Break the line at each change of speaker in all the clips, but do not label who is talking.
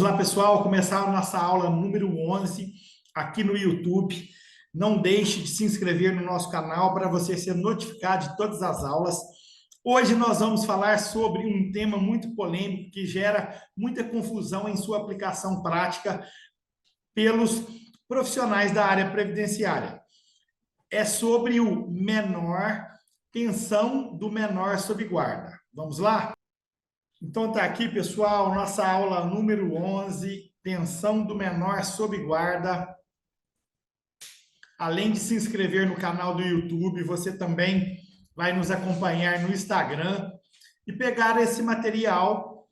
lá, pessoal, começar a nossa aula número 11 aqui no YouTube. Não deixe de se inscrever no nosso canal para você ser notificado de todas as aulas. Hoje nós vamos falar sobre um tema muito polêmico que gera muita confusão em sua aplicação prática pelos profissionais da área previdenciária. É sobre o menor, pensão do menor sob guarda. Vamos lá? Então tá aqui, pessoal, nossa aula número 11, pensão do menor sob guarda. Além de se inscrever no canal do YouTube, você também vai nos acompanhar no Instagram e pegar esse material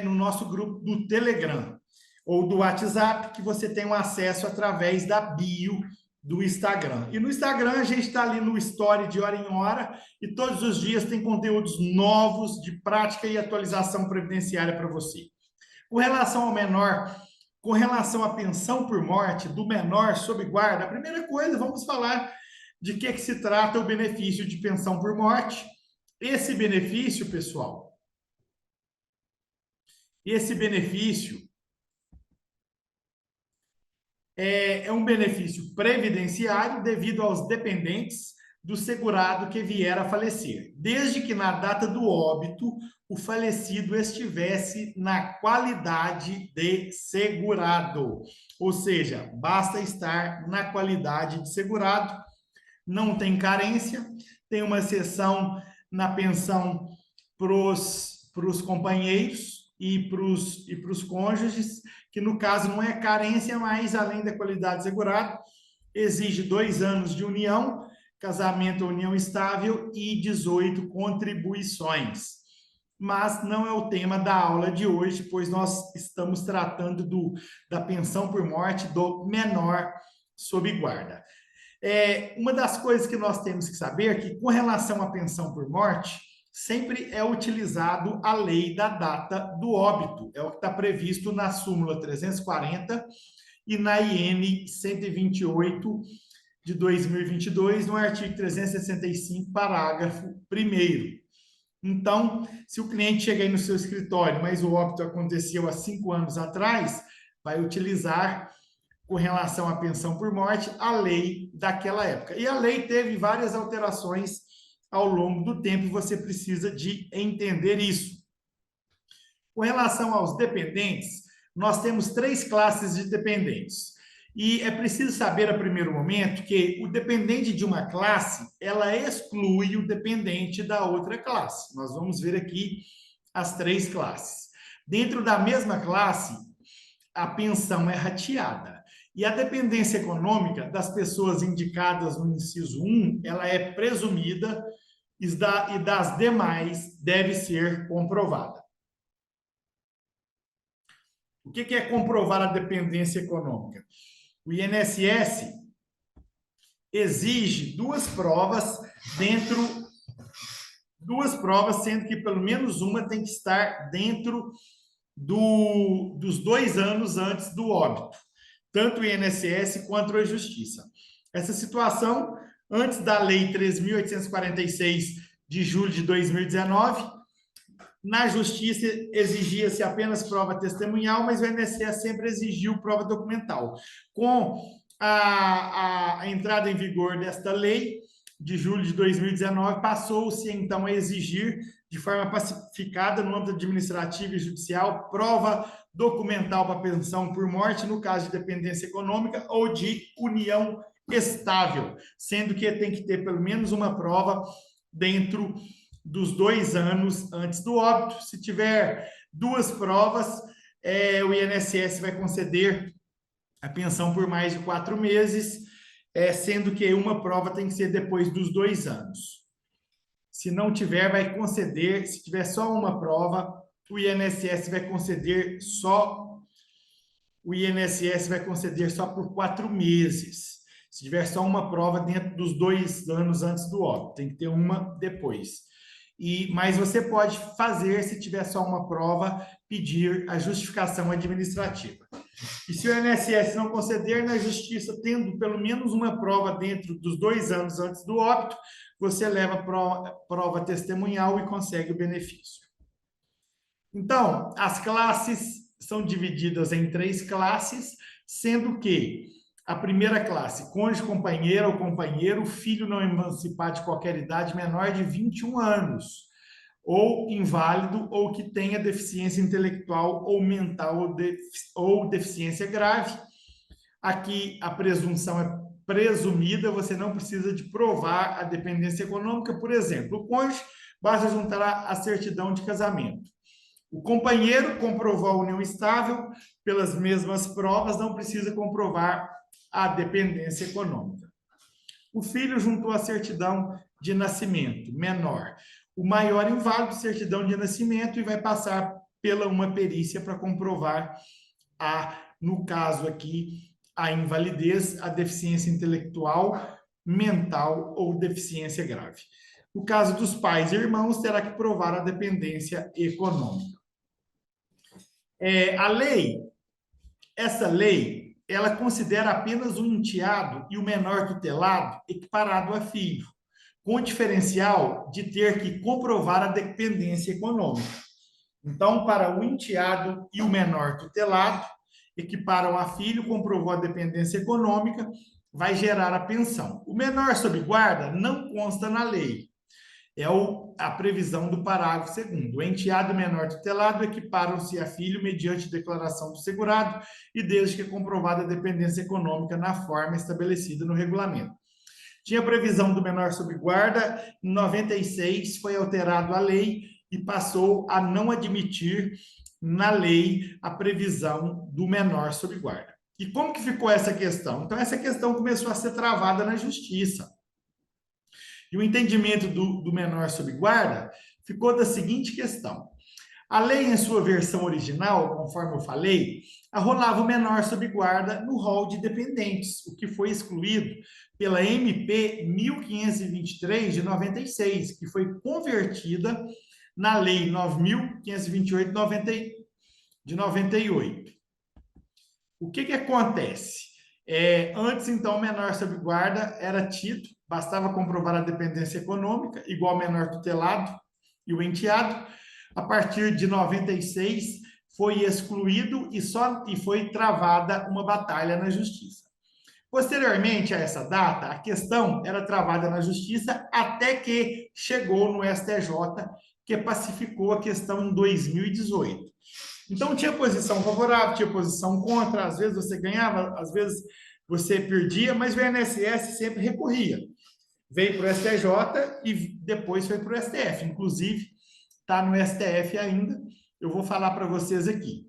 no nosso grupo do Telegram ou do WhatsApp, que você tem um acesso através da bio do Instagram. E no Instagram a gente está ali no Story de hora em hora e todos os dias tem conteúdos novos de prática e atualização previdenciária para você. Com relação ao menor, com relação à pensão por morte do menor sob guarda, a primeira coisa, vamos falar de que se trata o benefício de pensão por morte. Esse benefício, pessoal, esse benefício é um benefício previdenciário devido aos dependentes do segurado que vier a falecer, desde que na data do óbito o falecido estivesse na qualidade de segurado. Ou seja, basta estar na qualidade de segurado, não tem carência, tem uma exceção na pensão para os companheiros e para os cônjuges, que no caso não é carência, mas além da qualidade de segurado, exige 2 anos de união, casamento ou união estável e 18 contribuições. Mas não é o tema da aula de hoje, pois nós estamos tratando da pensão por morte do menor sob guarda. Uma das coisas que nós temos que saber é que, com relação à pensão por morte, sempre é utilizado a lei da data do óbito. É o que está previsto na súmula 340 e na IN 128 de 2022, no artigo 365, parágrafo 1º. Então, se o cliente chega aí no seu escritório, mas o óbito aconteceu há 5 anos atrás, vai utilizar, com relação à pensão por morte, a lei daquela época. E a lei teve várias alterações ao longo do tempo, e você precisa de entender isso. Com relação aos dependentes, nós temos 3 classes de dependentes. E é preciso saber, a primeiro momento, que o dependente de uma classe, ela exclui o dependente da outra classe. Nós vamos ver aqui as 3 classes. Dentro da mesma classe, a pensão é rateada. E a dependência econômica das pessoas indicadas no inciso 1, ela é presumida e das demais deve ser comprovada. O que é comprovar a dependência econômica? O INSS exige 2 provas sendo que pelo menos uma tem que estar dentro dos 2 anos antes do óbito, tanto o INSS quanto a Justiça. Essa situação, antes da Lei 3.846 de julho de 2019, na Justiça exigia-se apenas prova testemunhal, mas o INSS sempre exigiu prova documental. Com a entrada em vigor desta lei, de julho de 2019, passou-se então a exigir, de forma pacificada, no âmbito administrativo e judicial, prova documental para pensão por morte, no caso de dependência econômica ou de união estável, sendo que tem que ter pelo menos uma prova dentro dos 2 anos antes do óbito. Se tiver 2 provas, o INSS vai conceder a pensão por mais de 4 meses, sendo que uma prova tem que ser depois dos 2 anos. Se não tiver, vai conceder, se tiver só uma prova, o INSS vai conceder só por 4 meses. Se tiver só uma prova dentro dos 2 anos antes do óbito, tem que ter uma depois. Mas você pode fazer, se tiver só uma prova, pedir a justificação administrativa. E se o INSS não conceder, na Justiça, tendo pelo menos uma prova dentro dos 2 anos antes do óbito, você leva a prova testemunhal e consegue o benefício. Então, as classes são divididas em 3 classes, sendo que a primeira classe, cônjuge, companheira ou companheiro, filho não emancipado de qualquer idade menor de 21 anos, ou inválido, ou que tenha deficiência intelectual ou mental ou deficiência grave. Aqui a presunção é presumida, você não precisa de provar a dependência econômica. Por exemplo, o cônjuge, basta juntar a certidão de casamento. O companheiro comprovou a união estável pelas mesmas provas, não precisa comprovar a dependência econômica. O filho juntou a certidão de nascimento, menor. O maior inválido, certidão de nascimento, e vai passar pela uma perícia para comprovar no caso aqui, a invalidez, a deficiência intelectual, mental ou deficiência grave. No caso dos pais e irmãos, terá que provar a dependência econômica. Essa lei, ela considera apenas o enteado e o menor tutelado equiparado a filho, com o diferencial de ter que comprovar a dependência econômica. Então, para o enteado e o menor tutelado, equiparam a filho, comprovou a dependência econômica, vai gerar a pensão. O menor sob guarda não consta na lei. É a previsão do parágrafo 2º. O enteado e menor tutelado equiparam-se a filho mediante declaração do segurado e desde que é comprovada a dependência econômica na forma estabelecida no regulamento. Tinha previsão do menor sob guarda, em 96 foi alterado a lei e passou a não admitir na lei a previsão do menor sob guarda. E como que ficou essa questão? Então, essa questão começou a ser travada na justiça. E o entendimento do menor sob guarda ficou da seguinte questão. A lei, em sua versão original, conforme eu falei, arrolava o menor sob guarda no rol de dependentes, o que foi excluído pela MP 1523 de 96, que foi convertida na Lei 9.528 de 98. O que acontece? Antes, então, o menor sob guarda era tido, bastava comprovar a dependência econômica, igual ao menor tutelado e o enteado. A partir de 96, foi excluído e foi travada uma batalha na justiça. Posteriormente a essa data, a questão era travada na justiça até que chegou no STJ, que pacificou a questão em 2018. Então, tinha posição favorável, tinha posição contra, às vezes você ganhava, às vezes você perdia, mas o INSS sempre recorria. Veio para o STJ e depois foi para o STF. Inclusive, está no STF ainda, eu vou falar para vocês aqui.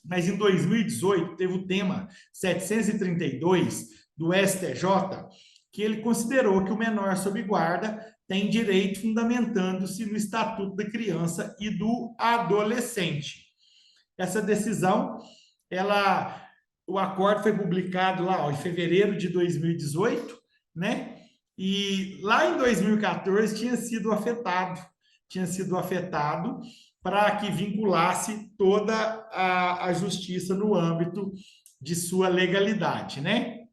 Mas em 2018, teve o tema 732 do STJ, que ele considerou que o menor sob guarda tem direito fundamentando-se no Estatuto da Criança e do Adolescente. Essa decisão, o acordo foi publicado lá em fevereiro de 2018, né? E lá em 2014 tinha sido afetado para que vinculasse toda a justiça no âmbito de sua legalidade, né?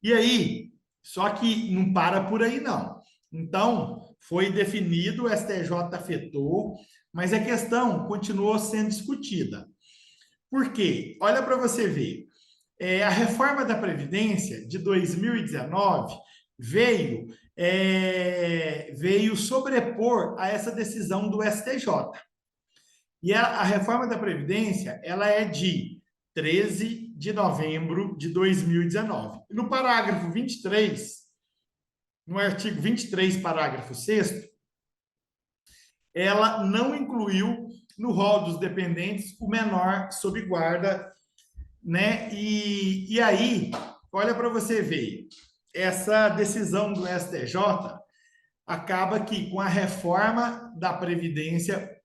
E aí, só que não para por aí, não. Então, foi definido, o STJ afetou, mas a questão continuou sendo discutida. Por quê? Olha para você ver. A reforma da Previdência de 2019 veio sobrepor a essa decisão do STJ. E a reforma da Previdência, ela é de 13 de novembro de 2019. No parágrafo 23, no artigo 23, parágrafo 6º, ela não incluiu no rol dos dependentes o menor sob guarda, né? E aí, olha para você ver, essa decisão do STJ acaba que com a reforma da Previdência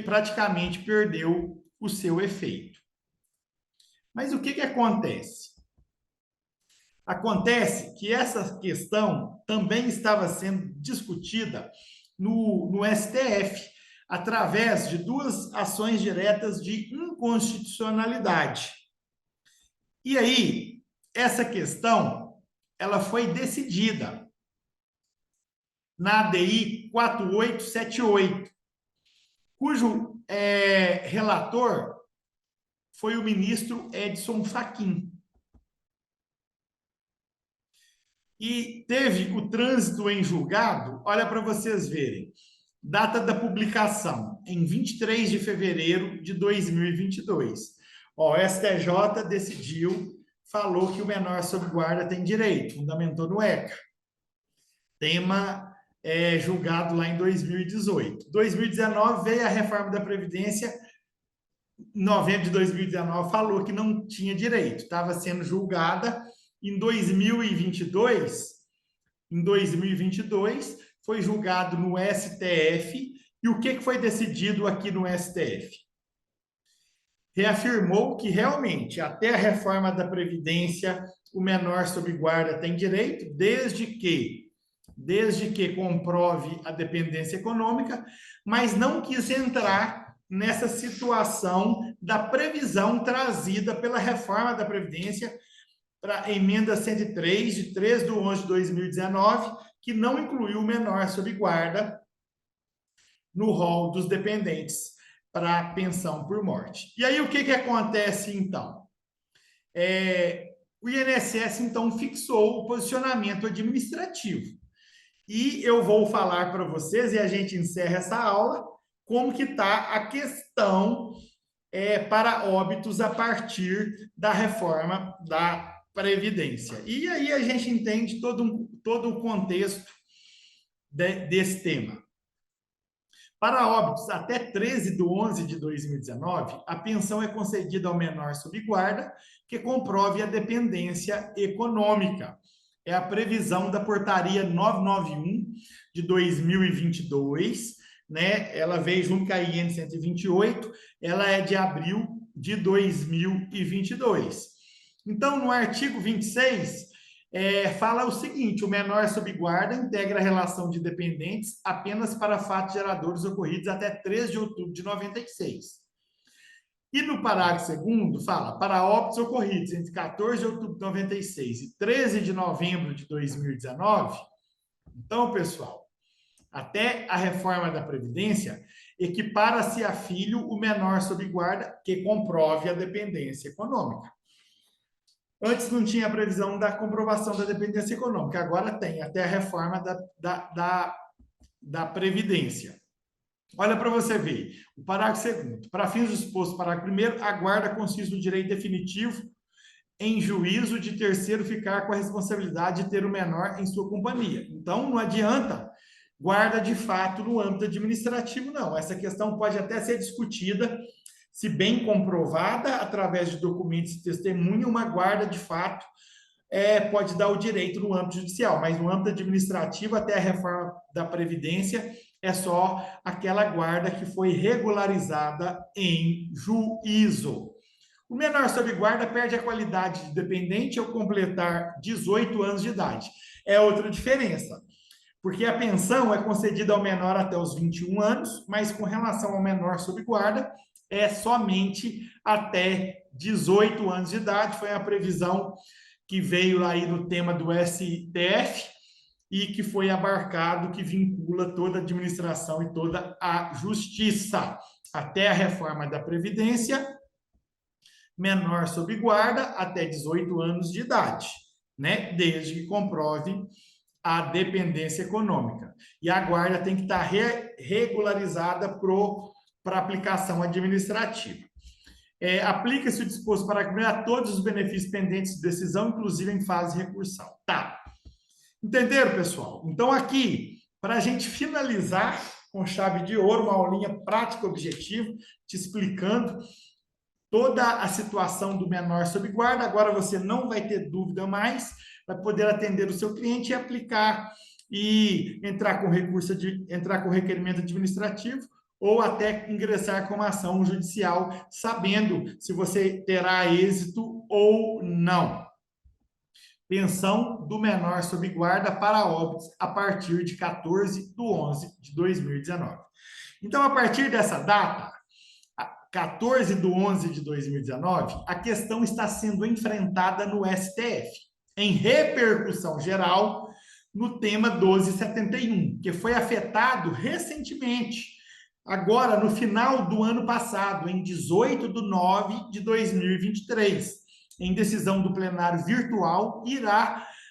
praticamente perdeu o seu efeito. Mas o que acontece? Acontece que essa questão também estava sendo discutida no STF, através de 2 ações diretas de inconstitucionalidade. E aí, essa questão, ela foi decidida na ADI 4878, cujo relator foi o ministro Edson Fachin. E teve o trânsito em julgado, olha para vocês verem, data da publicação, em 23 de fevereiro de 2022. Ó, o STJ decidiu, falou que o menor sob guarda tem direito, fundamentou no ECA. Tema julgado lá em 2018. 2019 veio a reforma da Previdência, em novembro de 2019 falou que não tinha direito, estava sendo julgada. Em 2022, foi julgado no STF. E o que foi decidido aqui no STF? Reafirmou que realmente, até a reforma da Previdência, o menor sob guarda tem direito, desde que comprove a dependência econômica, mas não quis entrar nessa situação da previsão trazida pela reforma da Previdência para a emenda 103, de 3/11/2019, que não incluiu o menor sob guarda no rol dos dependentes para pensão por morte. E aí, o que acontece, então? O INSS, então, fixou o posicionamento administrativo. E eu vou falar para vocês, e a gente encerra essa aula, como que está a questão para óbitos a partir da reforma da Previdência. E aí a gente entende todo o contexto desse tema. Para óbitos até 13/11/2019, a pensão é concedida ao menor sob guarda que comprove a dependência econômica. É a previsão da portaria 991 de 2022, né? Ela veio junto com a IN 128, ela é de abril de 2022. Então, no artigo 26, fala o seguinte: o menor sob guarda integra a relação de dependentes apenas para fatos geradores ocorridos até 3 de outubro de 96. E no parágrafo 2º, fala, para óbitos ocorridos entre 14 de outubro de 96 e 13 de novembro de 2019, então, pessoal, até a reforma da Previdência, equipara-se a filho o menor sob guarda que comprove a dependência econômica. Antes não tinha a previsão da comprovação da dependência econômica, agora tem, até a reforma da Previdência. Olha para você ver, o parágrafo 2º. Para fins do exposto, parágrafo 1º, a guarda consiste no direito definitivo em juízo de terceiro ficar com a responsabilidade de ter o menor em sua companhia. Então, não adianta guarda de fato no âmbito administrativo, não. Essa questão pode até ser discutida, se bem comprovada, através de documentos de testemunha, uma guarda de fato pode dar o direito no âmbito judicial, mas no âmbito administrativo, até a reforma da Previdência, é só aquela guarda que foi regularizada em juízo. O menor sob guarda perde a qualidade de dependente ao completar 18 anos de idade. É outra diferença, porque a pensão é concedida ao menor até os 21 anos, mas com relação ao menor sob guarda, é somente até 18 anos de idade. Foi a previsão que veio aí no tema do STF e que foi abarcado, que vincula toda a administração e toda a justiça. Até a reforma da Previdência, menor sob guarda até 18 anos de idade, né? Desde que comprove a dependência econômica. E a guarda tem que estar regularizada para aplicação administrativa. Aplica-se o disposto para a todos os benefícios pendentes de decisão, inclusive em fase de recursão. Tá. Entenderam, pessoal? Então, aqui, para a gente finalizar com chave de ouro, uma aulinha prática objetiva, te explicando toda a situação do menor sob guarda. Agora você não vai ter dúvida mais, vai poder atender o seu cliente e aplicar e entrar com requerimento administrativo ou até ingressar com uma ação judicial, sabendo se você terá êxito ou não. Pensão do menor sob guarda para óbitos a partir de 14/11/2019. Então, a partir dessa data, 14/11/2019, a questão está sendo enfrentada no STF, em repercussão geral, no tema 1271, que foi afetado recentemente agora no final do ano passado, em 18/9/2023, em decisão do plenário virtual,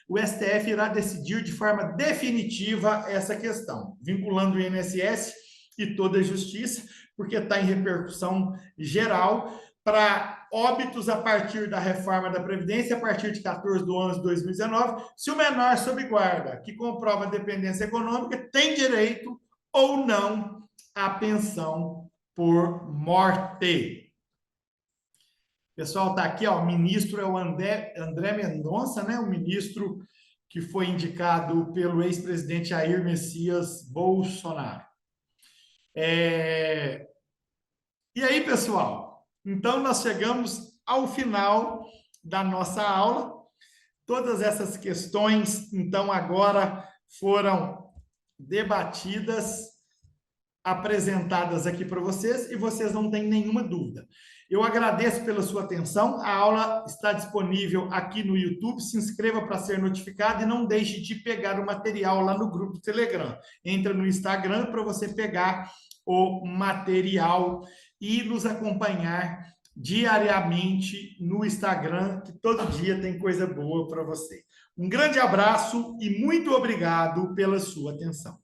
o STF irá decidir de forma definitiva essa questão, vinculando o INSS e toda a justiça, porque está em repercussão geral para óbitos a partir da reforma da Previdência, a partir de 14/11/2019, se o menor sob guarda, que comprova dependência econômica, tem direito ou não à pensão por morte. Pessoal, está aqui, ó, o ministro é o André Mendonça, né? O ministro que foi indicado pelo ex-presidente Jair Messias Bolsonaro. E aí, pessoal? Então, nós chegamos ao final da nossa aula. Todas essas questões, então, agora foram debatidas, apresentadas aqui para vocês, e vocês não têm nenhuma dúvida. Eu agradeço pela sua atenção. A aula está disponível aqui no YouTube. Se inscreva para ser notificado e não deixe de pegar o material lá no grupo do Telegram. Entra no Instagram para você pegar o material e nos acompanhar diariamente no Instagram, que todo dia tem coisa boa para você. Um grande abraço e muito obrigado pela sua atenção.